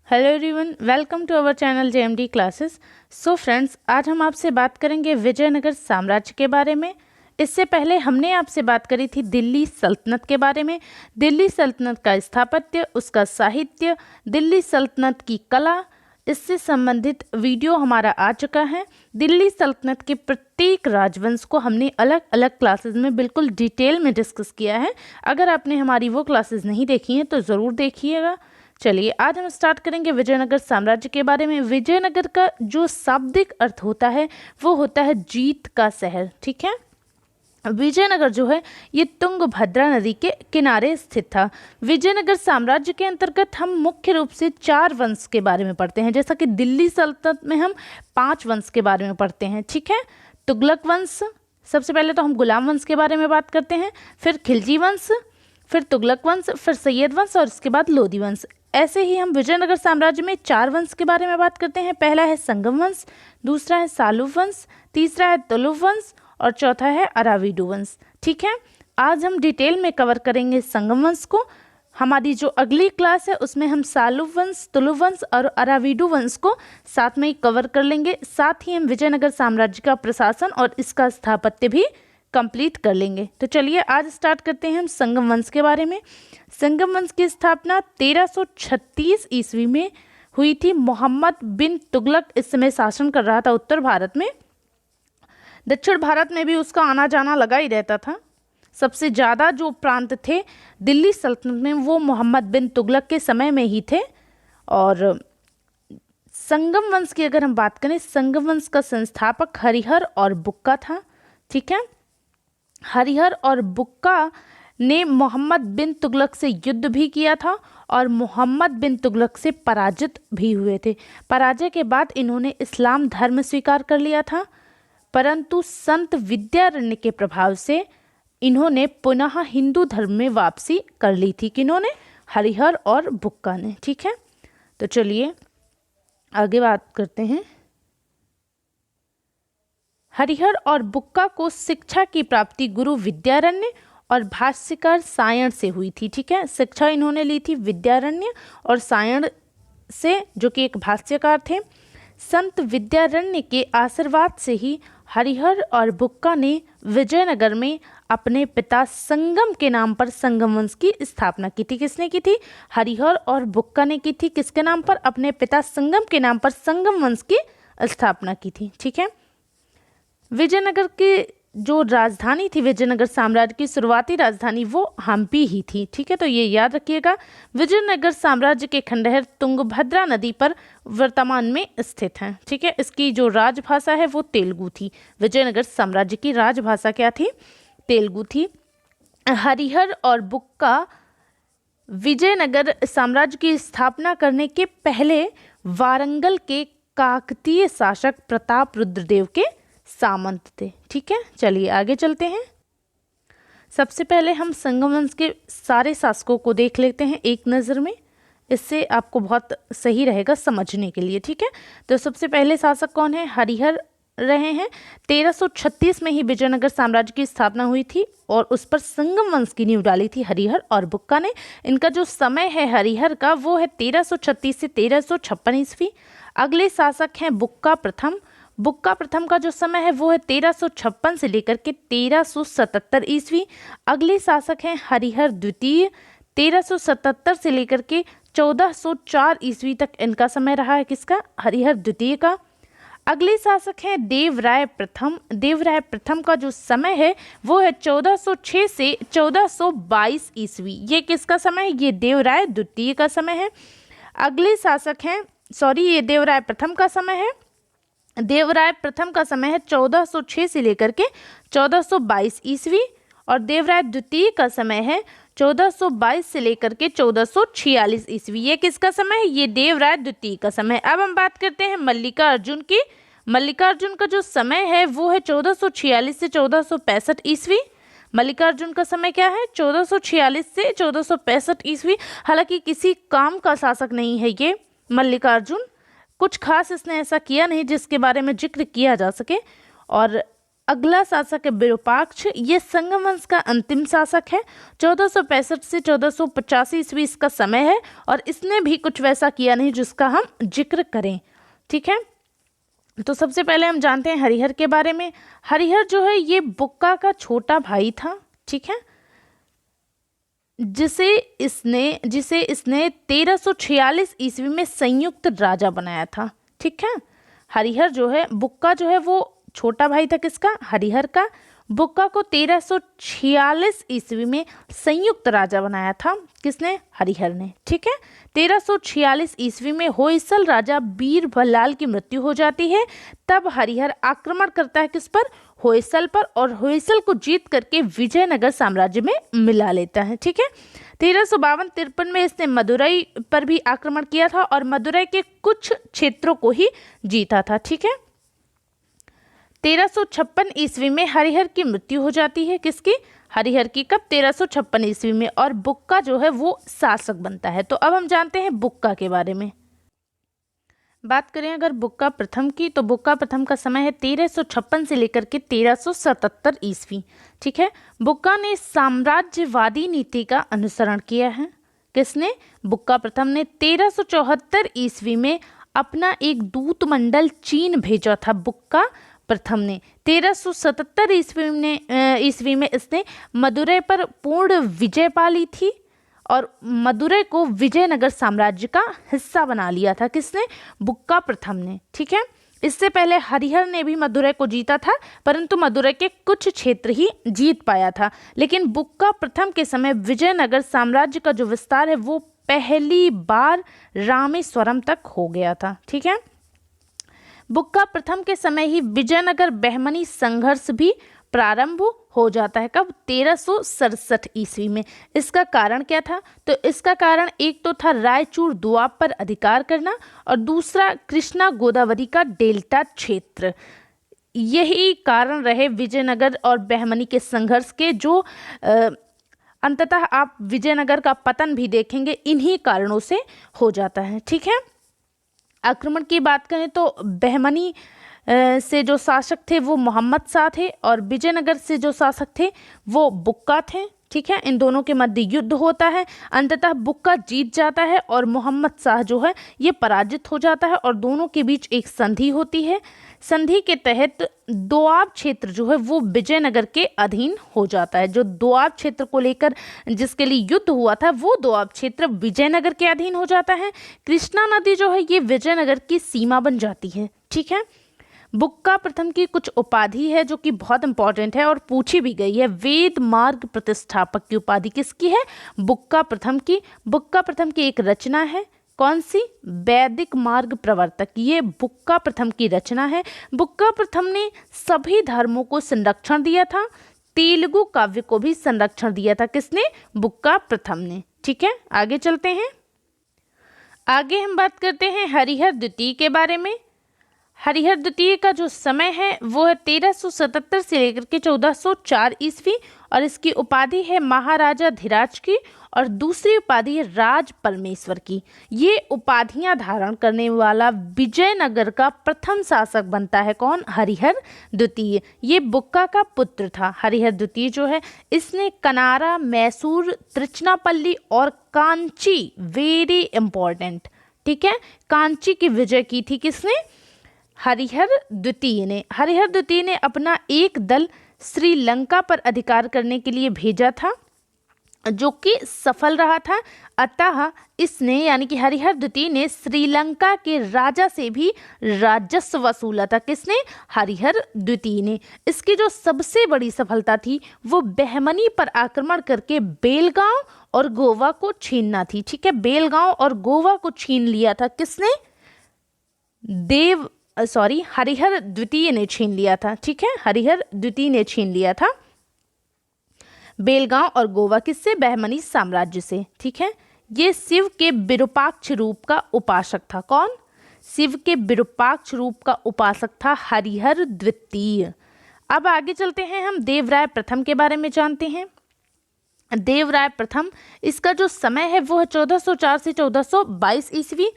Hello everyone, welcome to our channel JMD classes. So friends, आज हम आपसे बात करेंगे विजयनगर साम्राज्य के बारे में। इससे पहले हमने आपसे बात करी थी दिल्ली सल्तनत के बारे में। दिल्ली सल्तनत का स्थापत्य, उसका साहित्य, दिल्ली सल्तनत की कला, इससे संबंधित वीडियो हमारा आ चुका है। दिल्ली सल्तनत के प्रत्येक राजवंश को हमने अलग अलग क्लासेस में बिल्कुल डिटेल में डिस्कस किया है। अगर आपने हमारी वो क्लासेस नहीं देखी हैं तो ज़रूर देखिएगा। चलिए, आज हम स्टार्ट करेंगे विजयनगर साम्राज्य के बारे में। विजयनगर का जो शाब्दिक अर्थ होता है वो होता है जीत का शहर। ठीक है, विजयनगर जो है ये तुंगभद्रा नदी के किनारे स्थित था। विजयनगर साम्राज्य के अंतर्गत हम मुख्य रूप से 4 वंश के बारे में पढ़ते हैं, जैसा कि दिल्ली सल्तनत में हम 5 वंश के बारे में पढ़ते हैं। ठीक है, तुगलक वंश, सबसे पहले तो हम गुलाम वंश के बारे में बात करते हैं, फिर खिलजी वंश, फिर तुगलक वंश, फिर सैयद वंश और इसके बाद लोधी वंश। ऐसे ही हम विजयनगर साम्राज्य में 4 वंश के बारे में बात करते हैं। पहला है संगम वंश, दूसरा है सालुव वंश, तीसरा है तुलुव वंश और चौथा है अराविडु वंश। ठीक है, आज हम डिटेल में कवर करेंगे संगम वंश को। हमारी जो अगली क्लास है उसमें हम सालुव वंश, तुलुव वंश और अराविडु वंश को साथ में ही कवर कर लेंगे। साथ ही हम विजयनगर साम्राज्य का प्रशासन और इसका स्थापत्य भी कंप्लीट कर लेंगे। तो चलिए आज स्टार्ट करते हैं हम संगम वंश के बारे में। संगम वंश की स्थापना 1336 ईस्वी में हुई थी। मोहम्मद बिन तुगलक इस समय शासन कर रहा था उत्तर भारत में। दक्षिण भारत में भी उसका आना जाना लगा ही रहता था। सबसे ज़्यादा जो प्रांत थे दिल्ली सल्तनत में वो मोहम्मद बिन तुगलक के समय में ही थे। और संगम वंश की अगर हम बात करें, संगम वंश का संस्थापक हरिहर और बुक्का था। ठीक है, हरिहर और बुक्का ने मोहम्मद बिन तुगलक से युद्ध भी किया था और मोहम्मद बिन तुगलक से पराजित भी हुए थे। पराजय के बाद इन्होंने इस्लाम धर्म स्वीकार कर लिया था, परंतु संत विद्यारण्य के प्रभाव से इन्होंने पुनः हिंदू धर्म में वापसी कर ली थी। किन्होंने? हरिहर और बुक्का ने। ठीक है, तो चलिए आगे बात करते हैं। हरिहर और बुक्का को शिक्षा की प्राप्ति गुरु विद्यारण्य और भाष्यकार सायण से हुई थी। ठीक है, शिक्षा इन्होंने ली थी विद्यारण्य और सायण से, जो कि एक भाष्यकार थे। संत विद्यारण्य के आशीर्वाद से ही हरिहर और बुक्का ने विजयनगर में अपने पिता संगम के नाम पर संगम वंश की स्थापना की थी। किसने की थी? हरिहर और बुक्का ने की थी। किसके नाम पर? अपने पिता संगम के नाम पर संगम वंश की स्थापना की थी। ठीक है, विजयनगर की जो राजधानी थी, विजयनगर साम्राज्य की शुरुआती राजधानी वो हम्पी ही थी। ठीक है, तो ये याद रखिएगा। विजयनगर साम्राज्य के खंडहर तुंगभद्रा नदी पर वर्तमान में स्थित हैं। ठीक है, इसकी जो राजभाषा है वो तेलुगु थी। विजयनगर साम्राज्य की राजभाषा क्या थी? तेलुगु थी। हरिहर और बुक्का विजयनगर साम्राज्य की स्थापना करने के पहले वारंगल के काकतीय शासक प्रताप रुद्रदेव के सामंत थे। ठीक है, चलिए आगे चलते हैं। सबसे पहले हम संगम वंश के सारे शासकों को देख लेते हैं एक नज़र में। इससे आपको बहुत सही रहेगा समझने के लिए। ठीक है, तो सबसे पहले शासक कौन है? हरिहर रहे हैं। 1336 में ही विजयनगर साम्राज्य की स्थापना हुई थी और उस पर संगम वंश की नींव डाली थी हरिहर और बुक्का ने। इनका जो समय है हरिहर का वो है 1336 से 1356 ईस्वी। अगले शासक हैं बुक्का प्रथम। बुक्का प्रथम का जो समय है वो है 1356 से लेकर के 1377 ईस्वी। अगले शासक हैं हरिहर द्वितीय। 1377 से लेकर के 1404 ईस्वी तक इनका समय रहा है। किसका? हरिहर द्वितीय का। अगले शासक हैं देवराय प्रथम। देवराय प्रथम का जो समय है वो है 1406 से 1422 ईस्वी। ये किसका समय है? ये देवराय द्वितीय का समय है। अगले शासक हैं, ये देवराय प्रथम का समय है। देवराय प्रथम का समय है 1406 से लेकर के 1422 ईस्वी और देवराय द्वितीय का समय है 1422 से लेकर के 1446 ईस्वी। ये किसका समय है? ये देवराय द्वितीय का समय। अब हम बात करते हैं मल्लिकार्जुन की। मल्लिकार्जुन का जो समय है वो है 1446 से 1465 ईस्वी। मल्लिकार्जुन का समय क्या है? 1446 से 1465 ईस्वी। हालांकि किसी काम का शासक नहीं है ये मल्लिकार्जुन, कुछ खास इसने ऐसा किया नहीं जिसके बारे में जिक्र किया जा सके। और अगला शासक है विरूपाक्ष। ये संगम वंश का अंतिम शासक है। 1465 से 1485 ईस्वी इसका समय है और इसने भी कुछ वैसा किया नहीं जिसका हम जिक्र करें। ठीक है, तो सबसे पहले हम जानते हैं हरिहर के बारे में। हरिहर जो है ये बुक्का का छोटा भाई था। ठीक है, जिसे इसने 1346 ईस्वी में संयुक्त राजा बनाया था। ठीक है, हरिहर जो है, बुक्का जो है वो छोटा भाई था किसका, हरिहर का। बुक्का को 1346 ईस्वी में संयुक्त राजा बनाया था किसने, हरिहर ने। ठीक है, 1346 ईस्वी में होयसल राजा बीरबललाल की मृत्यु हो जाती है। तब हरिहर आक्रमण करता है किस पर, होयसल पर, और होयसल को जीत करके विजयनगर साम्राज्य में मिला लेता है। ठीक है, 1352-53 में इसने मदुरई पर भी आक्रमण किया था और मदुरई के कुछ क्षेत्रों को ही जीता था। ठीक है, 1356 ईस्वी में हरिहर की मृत्यु हो जाती है किसकी, हरिहर की। कब, 1356 ईस्वी में। और बुक्का जो है वो शासक बनता है। तो अब हम जानते हैं बुक्का के बारे में। बात करें अगर बुक्का प्रथम की, तो बुक्का प्रथम का समय है 1356 से लेकर के 1377 ईस्वी। ठीक है, बुक्का ने साम्राज्यवादी नीति का अनुसरण किया है। किसने, बुक्का प्रथम ने 1374 ईस्वी में अपना एक दूत मंडल चीन भेजा था। बुक्का प्रथम ने 1377 ईस्वी में इसने मदुरै पर पूर्ण विजय पा ली थी और मदुरै को विजयनगर साम्राज्य का हिस्सा बना लिया था। किसने, बुक्का प्रथम ने। ठीक है, इससे पहले हरिहर ने भी मदुरै को जीता था, परंतु मदुरै के कुछ क्षेत्र ही जीत पाया था। लेकिन बुक्का प्रथम के समय विजयनगर साम्राज्य का जो विस्तार है वो पहली बार रामेश्वरम तक हो गया था। ठीक है, बुक्का प्रथम के समय ही विजयनगर बहमनी संघर्ष भी प्रारंभ हो जाता है। कब, 1367 ईस्वी में। इसका कारण क्या था, तो इसका कारण एक तो था रायचूर दोआब पर अधिकार करना और दूसरा कृष्णा गोदावरी का डेल्टा क्षेत्र। यही कारण रहे विजयनगर और बहमनी के संघर्ष के, जो अंततः आप विजयनगर का पतन भी देखेंगे इन्हीं कारणों से हो जाता है। ठीक है, आक्रमण की बात करें तो बहमनी से जो शासक थे वो मोहम्मद शाह थे और विजयनगर से जो शासक थे वो बुक्का थे। ठीक है, इन दोनों के मध्य युद्ध होता है। अंततः बुक्का जीत जाता है और मोहम्मद शाह जो है ये पराजित हो जाता है और दोनों के बीच एक संधि होती है। संधि के तहत दोआब क्षेत्र जो है वो विजयनगर के अधीन हो जाता है। जो दोआब क्षेत्र को लेकर जिसके लिए युद्ध हुआ था वो दोआब क्षेत्र विजयनगर के अधीन हो जाता है। कृष्णा नदी जो है ये विजयनगर की सीमा बन जाती है। ठीक है, बुक्का प्रथम की कुछ उपाधि है जो कि बहुत इंपॉर्टेंट है और पूछी भी गई है। वेद मार्ग प्रतिष्ठापक की उपाधि किसकी है, बुक्का प्रथम की। बुक्का प्रथम की एक रचना है, कौन सी, वैदिक मार्ग प्रवर्तक। ये बुक्का प्रथम की रचना है। बुक्का प्रथम ने सभी धर्मों को संरक्षण दिया था, तेलुगु काव्य को भी संरक्षण दिया था। किसने, बुक्का प्रथम ने। ठीक है, आगे चलते हैं। आगे हम बात करते हैं हरिहर द्वितीय के बारे में। हरिहर द्वितीय का जो समय है वो है 1377 से लेकर के 1404 ईस्वी और इसकी उपाधि है महाराजा धीराज की और दूसरी उपाधि है राज परमेश्वर की। ये उपाधियां धारण करने वाला विजयनगर का प्रथम शासक बनता है कौन, हरिहर द्वितीय। ये बुक्का का पुत्र था। हरिहर द्वितीय जो है इसने कनारा, मैसूर, त्रिचनापल्ली और कांची, वेरी इंपॉर्टेंट, ठीक है, कांची की विजय की थी। किसने, हरिहर द्वितीय ने। हरिहर द्वितीय ने अपना एक दल श्रीलंका पर अधिकार करने के लिए भेजा था जो कि सफल रहा था। अतः इसने यानी कि हरिहर द्वितीय ने श्रीलंका के राजा से भी राजस्व वसूला था। किसने, हरिहर द्वितीय ने। इसकी जो सबसे बड़ी सफलता थी वो बहमनी पर आक्रमण करके बेलगांव और गोवा को छीनना थी। ठीक है, बेलगांव और गोवा को छीन लिया था। किसने, हरिहर द्वितीय ने छीन लिया था। ठीक है, हरिहर द्वितीय ने छीन लिया था बेलगांव और गोवा। किससे, बहमनी साम्राज्य से। ठीक है, ये शिव के विरूपाक्ष रूप का उपासक था। कौन, शिव के विरूपाक्ष रूप का उपासक था हरिहर द्वितीय। अब आगे चलते हैं, हम देवराय प्रथम के बारे में जानते हैं। देवराय प्रथम, इसका जो समय है वो है 1404 से 1422 ईस्वी।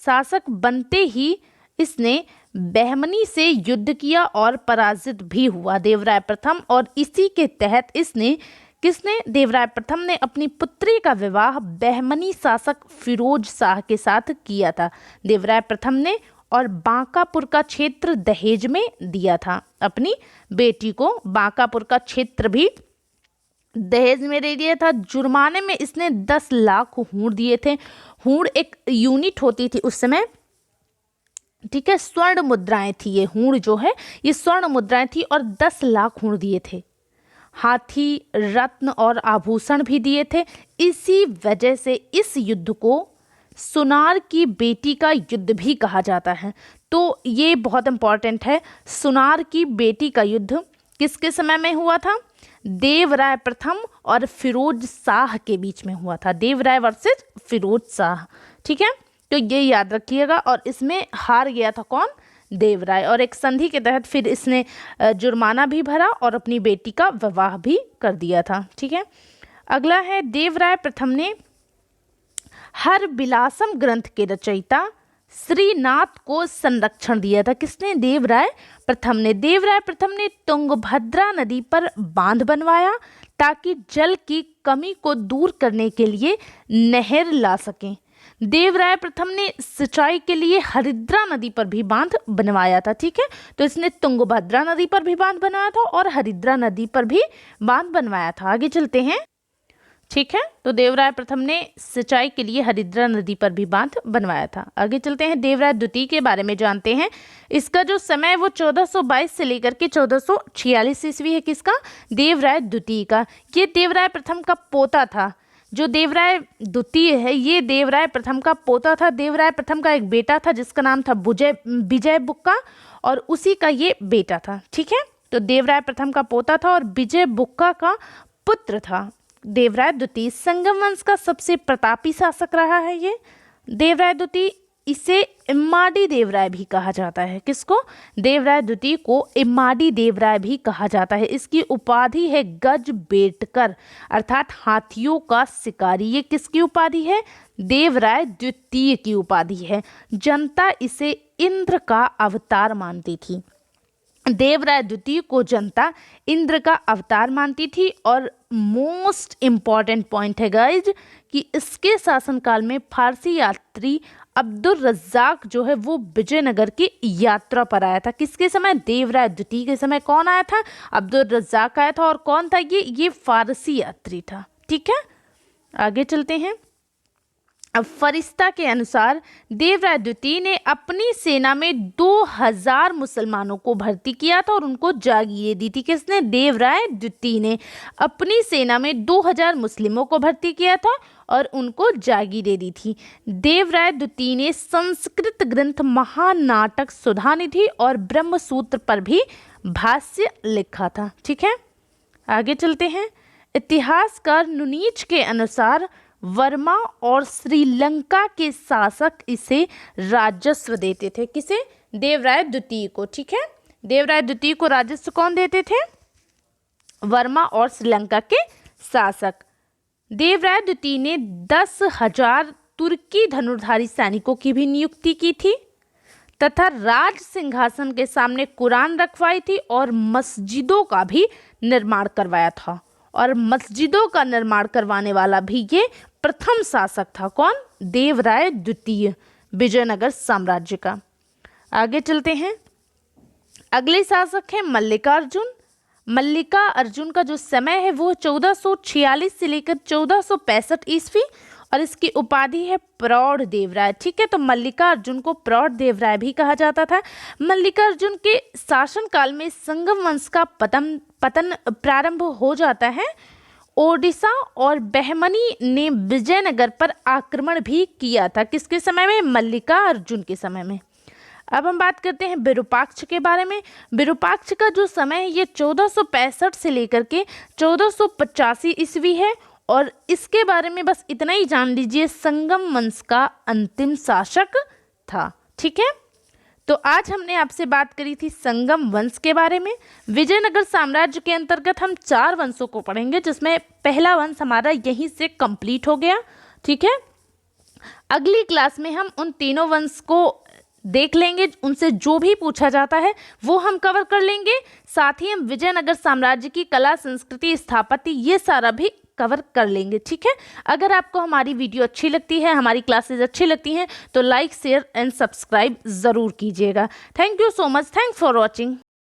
शासक बनते ही इसने बहमनी से युद्ध किया और पराजित भी हुआ देवराय प्रथम। और इसी के तहत किसने देवराय प्रथम ने अपनी पुत्री का विवाह बहमनी शासक फिरोज शाह के साथ किया था। देवराय प्रथम ने और बांकापुर का क्षेत्र दहेज में दिया था। अपनी बेटी को बांकापुर का क्षेत्र भी दहेज में दे दिया था। जुर्माने में इसने 10 लाख हूण दिए थे। हूण एक यूनिट होती थी उस समय, ठीक है, स्वर्ण मुद्राएं थी। ये हूण जो है ये स्वर्ण मुद्राएं थी और 10 लाख हूण दिए थे। हाथी, रत्न और आभूषण भी दिए थे। इसी वजह से इस युद्ध को सुनार की बेटी का युद्ध भी कहा जाता है। तो ये बहुत इंपॉर्टेंट है। सुनार की बेटी का युद्ध किसके समय में हुआ था? देवराय प्रथम और फिरोज शाह के बीच में हुआ था। देवराय वर्सेस फिरोज शाह, ठीक है, तो ये याद रखिएगा। और इसमें हार गया था कौन? देवराय। और एक संधि के तहत फिर इसने जुर्माना भी भरा और अपनी बेटी का विवाह भी कर दिया था, ठीक है। अगला है, देवराय प्रथम ने हर बिलासम ग्रंथ के रचयिता श्रीनाथ को संरक्षण दिया था। किसने? देवराय प्रथम ने। देवराय प्रथम ने तुंगभद्रा नदी पर बांध बनवाया ताकि जल की कमी को दूर करने के लिए नहर ला सकें। देवराय प्रथम ने सिंचाई के लिए हरिद्रा नदी पर भी बांध बनवाया था, ठीक है। तो इसने तुंगभद्रा नदी पर भी बांध बनवाया था और हरिद्रा नदी पर भी बांध बनवाया था। आगे चलते हैं, ठीक है। तो देवराय प्रथम ने सिंचाई के लिए हरिद्रा नदी पर भी बांध बनवाया था। आगे चलते हैं, देवराय द्वितीय के बारे में जानते हैं। इसका जो समय है वो 1422 से लेकर के 1446 ईस्वी है। किसका? देवराय द्वितीय का। ये देवराय प्रथम का पोता था। जो देवराय द्वितीय है ये देवराय प्रथम का पोता था। देवराय प्रथम का एक बेटा था जिसका नाम था विजय बुक्का और उसी का ये बेटा था, ठीक है। तो देवराय प्रथम का पोता था और विजय बुक्का का पुत्र था देवराय द्वितीय। संगम वंश का सबसे प्रतापी शासक रहा है ये देवराय द्वितीय। इसे इम्माडी देवराय भी कहा जाता है। किसको? देवराय द्वितीय को इम्माडी देवराय भी कहा जाता है। इसकी उपाधि है गज बेटकर अर्थात हाथियों का शिकारी। ये किसकी उपाधि है? देवराय द्वितीय की उपाधि है। जनता इसे इंद्र का अवतार मानती थी। देवराय द्वितीय को जनता इंद्र का अवतार मानती थी। और मोस्ट इम्पॉर्टेंट पॉइंट है गाइज कि इसके शासनकाल में फारसी यात्री अब्दुल रज्जाक जो है वो विजयनगर की यात्रा पर आया था। किसके समय? देवराय द्वितीय के समय। कौन आया था? अब्दुल रज्जाक आया था। और कौन था ये फारसी यात्री था, ठीक है। आगे चलते हैं। अब फरिश्ता के अनुसार देवराय द्वितीय ने अपनी सेना में 2000 मुसलमानों को भर्ती किया था और उनको जागीरें दी थी। किसने? देवराय द्वितीय ने अपनी सेना में 2000 मुस्लिमों को भर्ती किया था और उनको जागीरें दी थी। देवराय द्वितीय ने संस्कृत ग्रंथ महानाटक सुधानिधि और ब्रह्मसूत्र पर भी भाष्य लिखा था, ठीक है। आगे चलते हैं। इतिहासकार नुनीच के अनुसार वर्मा और श्रीलंका के शासक इसे राजस्व देते थे। किसे? देवराय द्वितीय को, ठीक है। देवराय द्वितीय को राजस्व कौन देते थे? वर्मा और श्रीलंका के शासक। देवराय द्वितीय ने 10,000 तुर्की धनुर्धारी सैनिकों की भी नियुक्ति की थी तथा राज सिंहासन के सामने कुरान रखवाई थी और मस्जिदों का भी निर्माण करवाया था। और मस्जिदों का निर्माण करवाने वाला भी ये प्रथम शासक था। कौन? देवराय द्वितीय, विजयनगर साम्राज्य का। आगे चलते हैं। अगले शासक है मल्लिकार्जुन। मल्लिकार्जुन का जो समय है वो 1446 से लेकर 1465 ईस्वी और इसकी उपाधि है प्रौढ़ देवराय, ठीक है। तो मल्लिकार्जुन को प्रौढ़ देवराय भी कहा जाता था। मल्लिकार्जुन के शासनकाल में संगम वंश का पतन प्रारंभ हो जाता है। ओडिशा और बहमनी ने विजयनगर पर आक्रमण भी किया था। किसके समय में? मल्लिकार्जुन के समय में। अब हम बात करते हैं विरूपाक्ष के बारे में। विरूपाक्ष का जो समय है ये 1465 से लेकर के 1485 ईस्वी है और इसके बारे में बस इतना ही जान लीजिए, संगम वंश का अंतिम शासक था, ठीक है। तो आज हमने आपसे बात करी थी संगम वंश के बारे में। विजयनगर साम्राज्य के अंतर्गत हम 4 वंशों को पढ़ेंगे जिसमें पहला वंश हमारा यहीं से कंप्लीट हो गया, ठीक है। अगली क्लास में हम उन तीनों वंश को देख लेंगे, उनसे जो भी पूछा जाता है वो हम कवर कर लेंगे। साथ ही हम विजयनगर साम्राज्य की कला, संस्कृति, स्थापत्य ये सारा भी कवर कर लेंगे। ठीक है, अगर आपको हमारी वीडियो अच्छी लगती है, हमारी क्लासेस अच्छी लगती हैं तो लाइक, शेयर एंड सब्सक्राइब ज़रूर कीजिएगा। Thank you so much, thanks for watching.